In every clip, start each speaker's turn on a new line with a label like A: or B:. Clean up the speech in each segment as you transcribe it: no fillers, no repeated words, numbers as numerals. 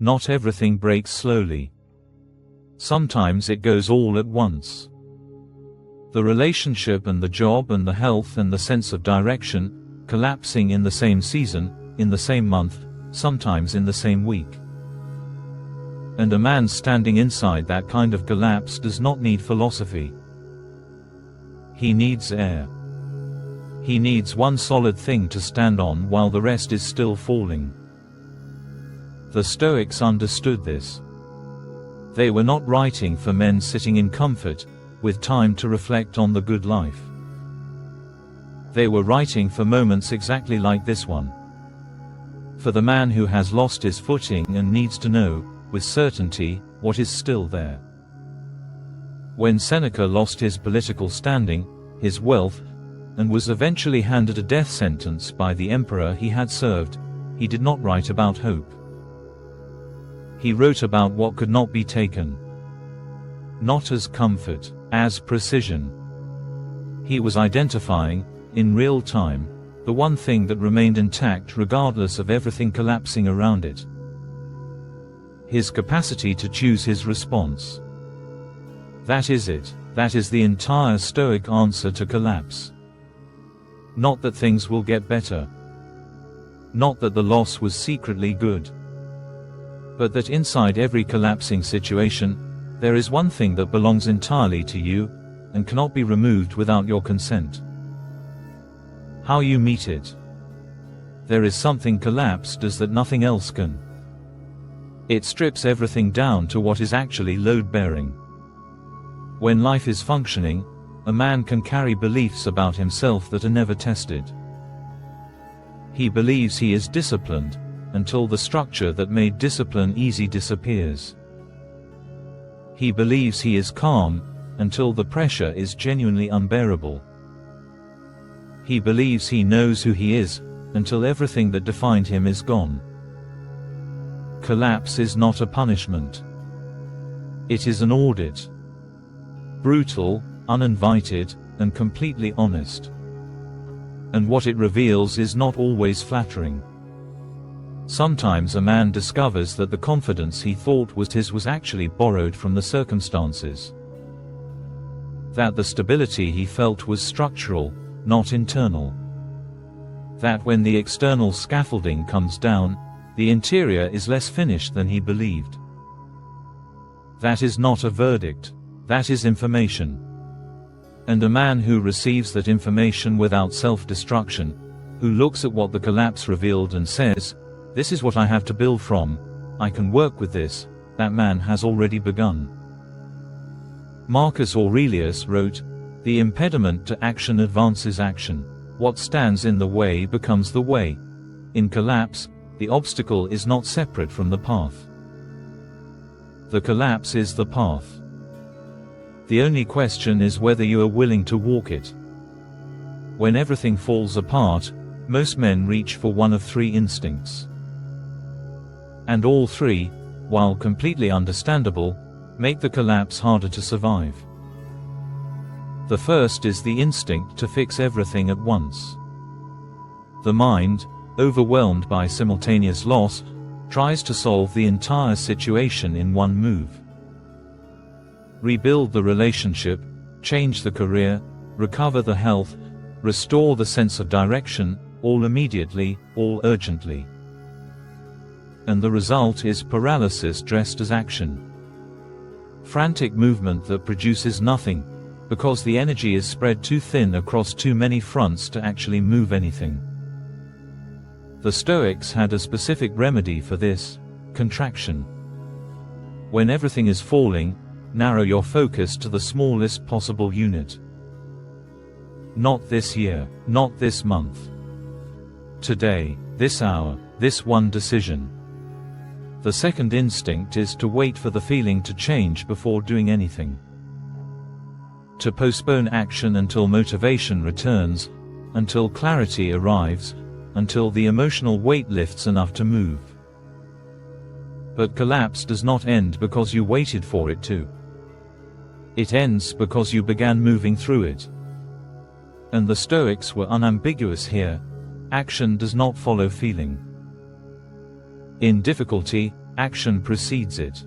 A: Not everything breaks slowly. Sometimes it goes all at once. The relationship and the job and the health and the sense of direction, collapsing in the same season, in the same month, sometimes in the same week. And a man standing inside that kind of collapse does not need philosophy. He needs air. He needs one solid thing to stand on while the rest is still falling. The Stoics understood this. They were not writing for men sitting in comfort, with time to reflect on the good life. They were writing for moments exactly like this one. For the man who has lost his footing and needs to know, with certainty, what is still there. When Seneca lost his political standing, his wealth, and was eventually handed a death sentence by the emperor he had served, he did not write about hope. He wrote about what could not be taken. Not as comfort, as precision. He was identifying, in real time, the one thing that remained intact regardless of everything collapsing around it. His capacity to choose his response. That is it. That is the entire Stoic answer to collapse. Not that things will get better. Not that the loss was secretly good. But that inside every collapsing situation, there is one thing that belongs entirely to you, and cannot be removed without your consent. How you meet it. There is something collapsed as that nothing else can. It strips everything down to what is actually load-bearing. When life is functioning, a man can carry beliefs about himself that are never tested. He believes he is disciplined, until the structure that made discipline easy disappears. He believes he is calm, until the pressure is genuinely unbearable. He believes he knows who he is, until everything that defined him is gone. Collapse is not a punishment. It is an audit. Brutal, uninvited, and completely honest. And what it reveals is not always flattering. Sometimes a man discovers that the confidence he thought was his was actually borrowed from the circumstances. That the stability he felt was structural, not internal. That when the external scaffolding comes down, the interior is less finished than he believed. That is not a verdict. That is information. And a man who receives that information without self-destruction, who looks at what the collapse revealed and says, "This is what I have to build from, I can work with this," that man has already begun. Marcus Aurelius wrote, "The impediment to action advances action. What stands in the way becomes the way." In collapse, the obstacle is not separate from the path. The collapse is the path. The only question is whether you are willing to walk it. When everything falls apart, most men reach for one of three instincts. And all three, while completely understandable, make the collapse harder to survive. The first is the instinct to fix everything at once. The mind, overwhelmed by simultaneous loss, tries to solve the entire situation in one move. Rebuild the relationship, change the career, recover the health, restore the sense of direction, all immediately, all urgently. And the result is paralysis dressed as action. Frantic movement that produces nothing, because the energy is spread too thin across too many fronts to actually move anything. The Stoics had a specific remedy for this: contraction. When everything is falling, narrow your focus to the smallest possible unit. Not this year, not this month. Today, this hour, this one decision. The second instinct is to wait for the feeling to change before doing anything. To postpone action until motivation returns, until clarity arrives, until the emotional weight lifts enough to move. But collapse does not end because you waited for it to. It ends because you began moving through it. And the Stoics were unambiguous here: action does not follow feeling. In difficulty, Action precedes it.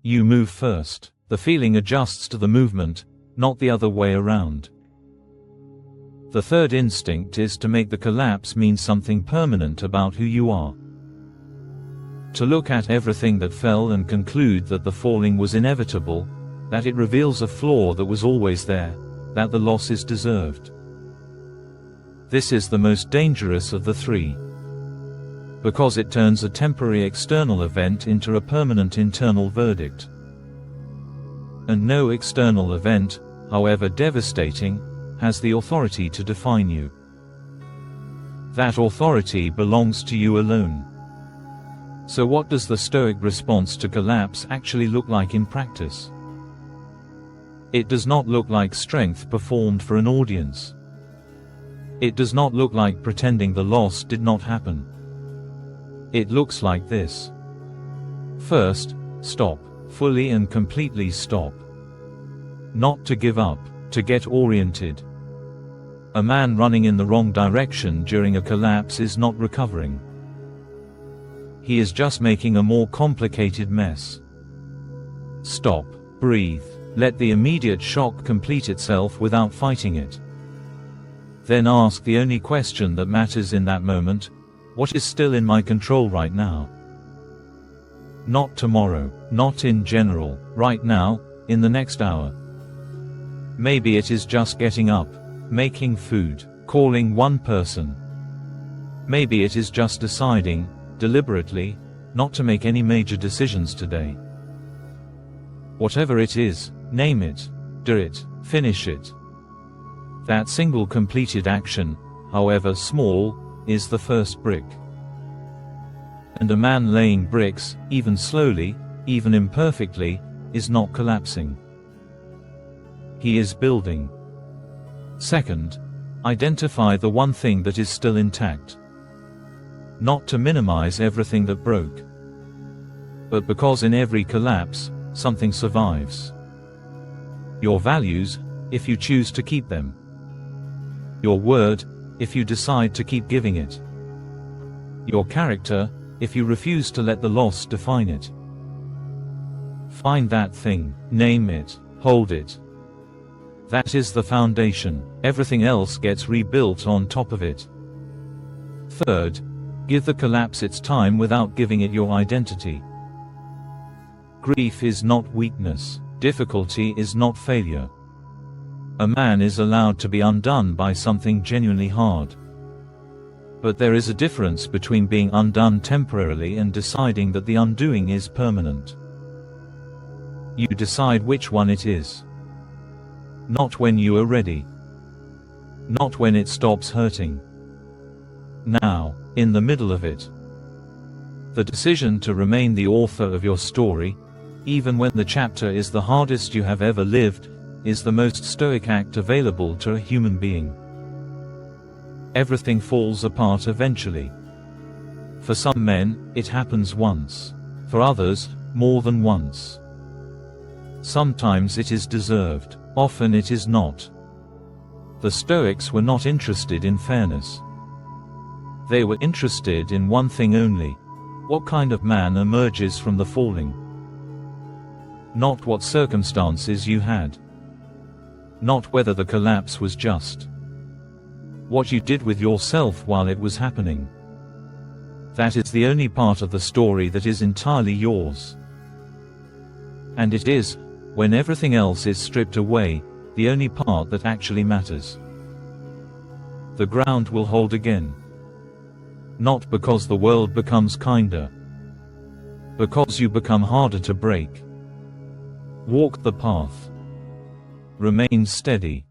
A: You move first. The feeling adjusts to the movement, not the other way around. The third instinct is to make the collapse mean something permanent about who you are. To look at everything that fell and conclude that the falling was inevitable, that it reveals a flaw that was always there, that the loss is deserved. This is the most dangerous of the three, because it turns a temporary external event into a permanent internal verdict. And no external event, however devastating, has the authority to define you. That authority belongs to you alone. So what does the Stoic response to collapse actually look like in practice? It does not look like strength performed for an audience. It does not look like pretending the loss did not happen. It looks like this. First, stop. Fully and completely stop. Not to give up, to get oriented. A man running in the wrong direction during a collapse is not recovering. He is just making a more complicated mess. Stop. Breathe. Let the immediate shock complete itself without fighting it. Then ask the only question that matters in that moment: what is still in my control right now? Not tomorrow, not in general, right now, in the next hour. Maybe it is just getting up, making food, calling one person. Maybe it is just deciding, deliberately, not to make any major decisions today. Whatever it is, name it, do it, finish it. That single completed action, however small, is the first brick. And a man laying bricks, even slowly, even imperfectly, is not collapsing. He is building. Second, identify the one thing that is still intact. Not to minimize everything that broke, but because in every collapse, something survives. Your values, if you choose to keep them. Your word, if you decide to keep giving it. Your character, if you refuse to let the loss define it. Find that thing, name it, hold it. That is the foundation. Everything else gets rebuilt on top of it. Third, give the collapse its time without giving it your identity. Grief is not weakness. Difficulty is not failure. A man is allowed to be undone by something genuinely hard. But there is a difference between being undone temporarily and deciding that the undoing is permanent. You decide which one it is. Not when you are ready. Not when it stops hurting. Now, in the middle of it. The decision to remain the author of your story, even when the chapter is the hardest you have ever lived, is the most stoic act available to a human being. Everything falls apart eventually. For some men, it happens once. For others, more than once. Sometimes it is deserved, often it is not. The Stoics were not interested in fairness. They were interested in one thing only: what kind of man emerges from the falling. Not what circumstances you had. Not whether the collapse was just. What you did with yourself while it was happening. That is the only part of the story that is entirely yours. And it is, when everything else is stripped away, the only part that actually matters. The ground will hold again. Not because the world becomes kinder. Because you become harder to break. Walk the path. Remain steady.